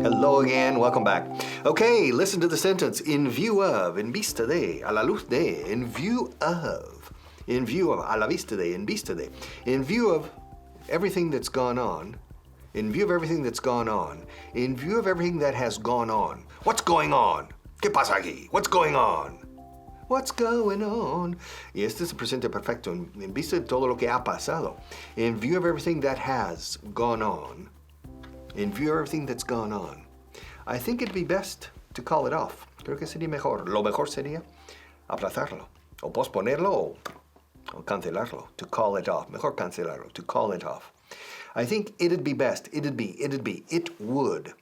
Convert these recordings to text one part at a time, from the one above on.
Hello again, welcome back. Okay, listen to the sentence. In view of, en vista de, a la luz de, in view of, a la vista de, en vista de, in view of everything that's gone on, in view of everything that's gone on, in view of everything that has gone on. What's going on? ¿Qué pasa aquí? What's going on? What's going on? Y este es el presente perfecto, en vista de todo lo que ha pasado. In view of everything that has gone on, in view of everything that's gone on, I think it'd be best to call it off. Creo que sería mejor. Lo mejor sería aplazarlo, o posponerlo, o cancelarlo. To call it off. Mejor cancelarlo. To call it off. I think it'd be best. It would.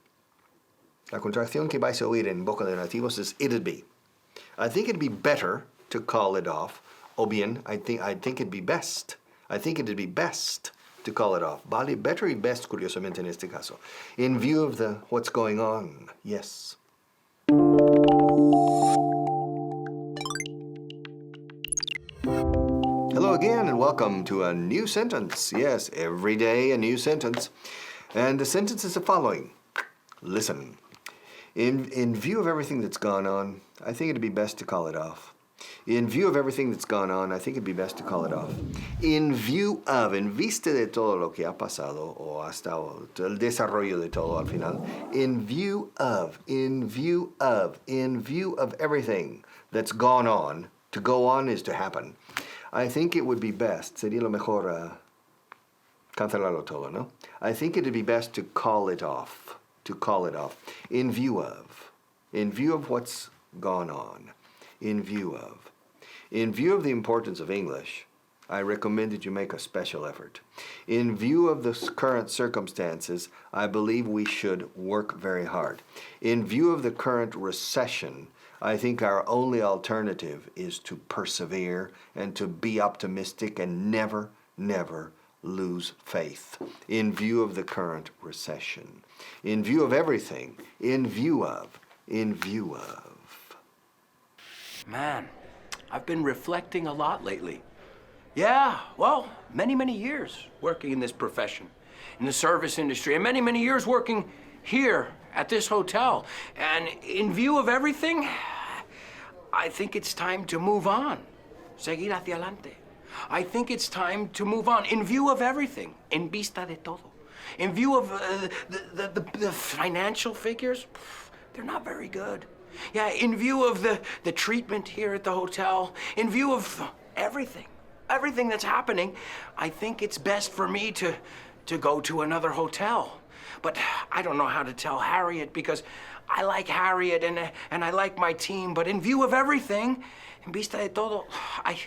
La contracción que vais a oír en boca de nativos es it'd be. I think it'd be better to call it off. O bien, I think it'd be best. I think it'd be best to call it off. Vale, better y best, curiosamente, en este caso. In view of the what's going on, yes. Hello again and welcome to a new sentence. Yes, every day a new sentence. And the sentence is the following. Listen. In view of everything that's gone on, I think it'd be best to call it off. In view of everything that's gone on, I think it'd be best to call it off. In view of, en vista de todo lo que ha pasado, o hasta el desarrollo de todo al final, in view of everything that's gone on, to go on is to happen. I think it would be best, sería lo mejor cancelarlo todo, ¿no? I think it'd be best to call it off, in view of what's gone on. In view of the importance of English, I recommend that you make a special effort. In view of the current circumstances, I believe we should work very hard. In view of the current recession, I think our only alternative is to persevere and to be optimistic and never, never lose faith. In view of the current recession. In view of everything. In view of. Man, I've been reflecting a lot lately. Yeah, well, many years working in this profession, in the service industry, and many years working here at this hotel. And in view of everything, I think it's time to move on. Seguir hacia adelante. I think it's time to move on. In view of everything, en vista de todo. In view of the financial figures, they're not very good. Yeah, in view of the treatment here at the hotel, in view of everything that's happening, I think it's best for me to go to another hotel. But I don't know how to tell Harriet because I like Harriet and I like my team, but in view of everything, en vista de todo, I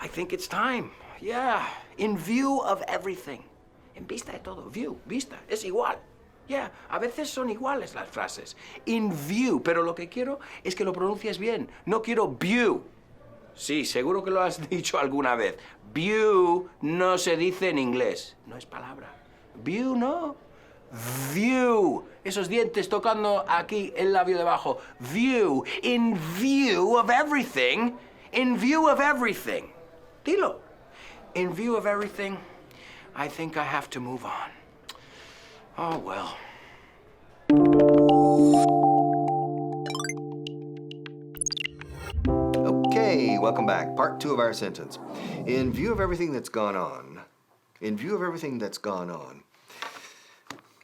think it's time. Yeah, in view of everything. En vista de todo, view, vista, es igual. Yeah, a veces son iguales las frases. In view, pero lo que quiero es que lo pronuncies bien. No quiero view. Sí, seguro que lo has dicho alguna vez. View no se dice en inglés. No es palabra. View, no. View. Esos dientes tocando aquí el labio debajo. View. In view of everything. In view of everything. Dilo. In view of everything, I think I have to move on. Oh, well. Okay, welcome back. Part 2 of our sentence. In view of everything that's gone on, I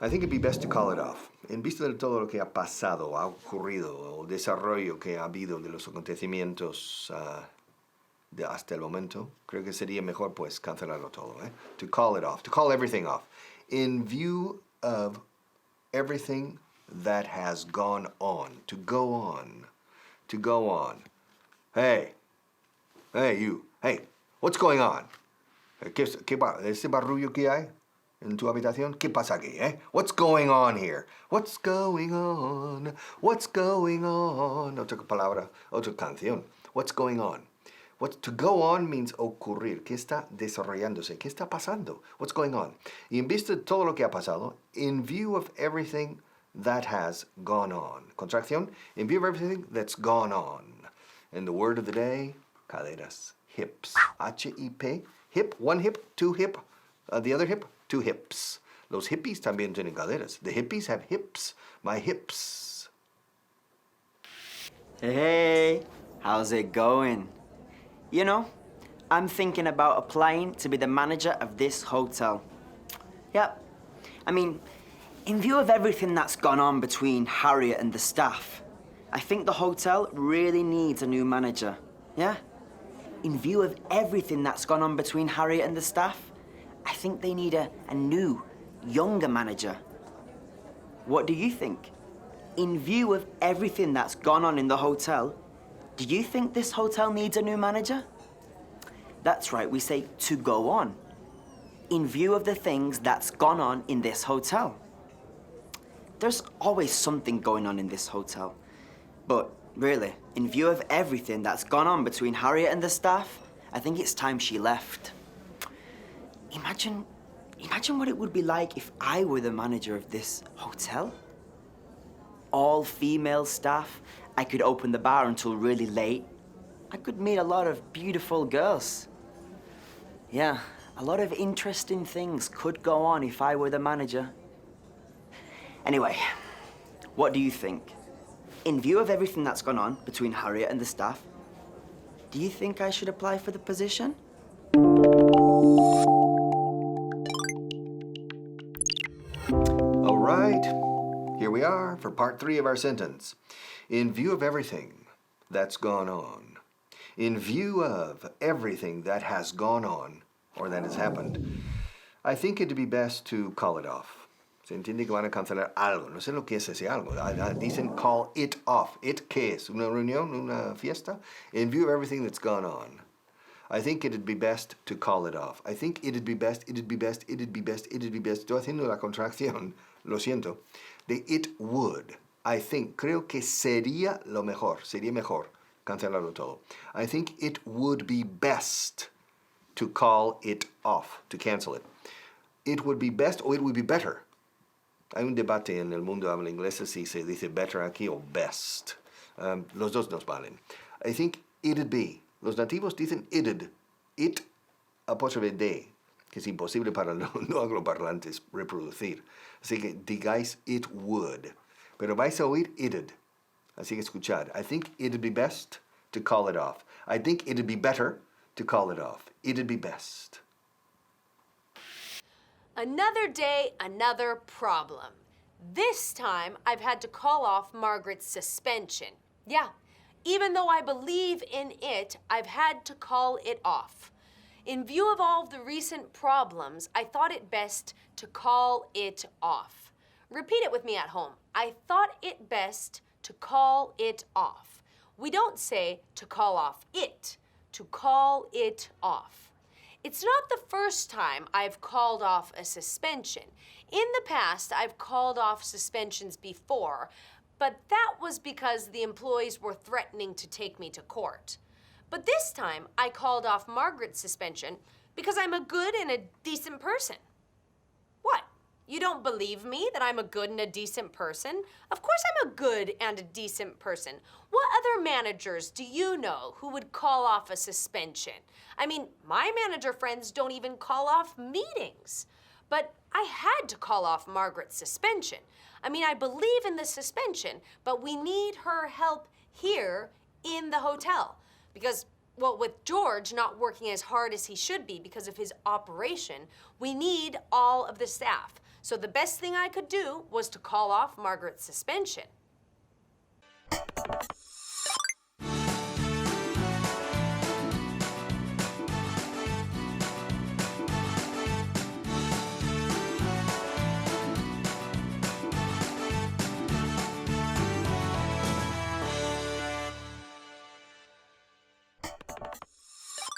think it'd be best to call it off. En vista de todo lo que ha pasado, ha ocurrido, el desarrollo que ha habido de los acontecimientos hasta el momento, creo que sería mejor pues cancelarlo todo, To call it off, to call everything off. In view of everything that has gone on, to go on. Hey, you, what's going on? ¿Ese barullo que hay en tu habitación? ¿Qué pasa aquí, What's going on here? What's going on? Otra palabra, otra canción. What's going on? To go on means ocurrir. ¿Qué está desarrollándose? ¿Qué está pasando? What's going on? Y en vista de todo lo que ha pasado, in view of everything that has gone on. Contracción, in view of everything that's gone on. And the word of the day, caderas, hips. H-I-P, hip, one hip, two hip, the other hip, two hips. Los hippies también tienen caderas. The hippies have hips. My hips. Hey, how's it going? You know, I'm thinking about applying to be the manager of this hotel. Yep. I mean, in view of everything that's gone on between Harriet and the staff, I think the hotel really needs a new manager. Yeah? In view of everything that's gone on between Harriet and the staff, I think they need a new, younger manager. What do you think? In view of everything that's gone on in the hotel, do you think this hotel needs a new manager? That's right, we say to go on. In view of the things that's gone on in this hotel. There's always something going on in this hotel. But really, in view of everything that's gone on between Harriet and the staff, I think it's time she left. Imagine what it would be like if I were the manager of this hotel. All female staff. I could open the bar until really late. I could meet a lot of beautiful girls. Yeah, a lot of interesting things could go on if I were the manager. Anyway, what do you think? In view of everything that's gone on between Harriet and the staff, do you think I should apply for the position? All right. Here we are for part 3 of our sentence. In view of everything that's gone on. In view of everything that has gone on, or that has happened, I think it'd be best to call it off. Se entiende que van a cancelar algo. No sé lo que es ese algo. Dicen call it off. ¿It qué es? ¿Una reunión? ¿Una fiesta? In view of everything that's gone on, I think it'd be best to call it off. I think it'd be best, it'd be best, it'd be best, it'd be best. Estoy haciendo la contracción, lo siento, de it would. I think, creo que sería lo mejor, sería mejor cancelarlo todo. I think it would be best to call it off, to cancel it. It would be best or it would be better. Hay un debate en el mundo de habla inglesa si se dice better aquí o best. Los dos nos valen. I think it'd be. Los nativos dicen it'd. It apóstrofe de, que es imposible para no angloparlantes reproducir. Así que digáis it would. Pero vais a oír it'd. Así que escuchad. I think it'd be best to call it off. I think it'd be better to call it off. It'd be best. Another day, another problem. This time, I've had to call off Margaret's suspension. Yeah, even though I believe in it, I've had to call it off. In view of all the recent problems, I thought it best to call it off. Repeat it with me at home. I thought it best to call it off. We don't say to call off it, to call it off. It's not the first time I've called off a suspension. In the past, I've called off suspensions before, but that was because the employees were threatening to take me to court. But this time, I called off Margaret's suspension because I'm a good and a decent person. What? You don't believe me that I'm a good and a decent person? Of course I'm a good and a decent person. What other managers do you know who would call off a suspension? I mean, my manager friends don't even call off meetings. But I had to call off Margaret's suspension. I mean, I believe in the suspension, but we need her help here in the hotel. Because, well, with George not working as hard as he should be because of his operation, we need all of the staff. So the best thing I could do was to call off Margaret's suspension.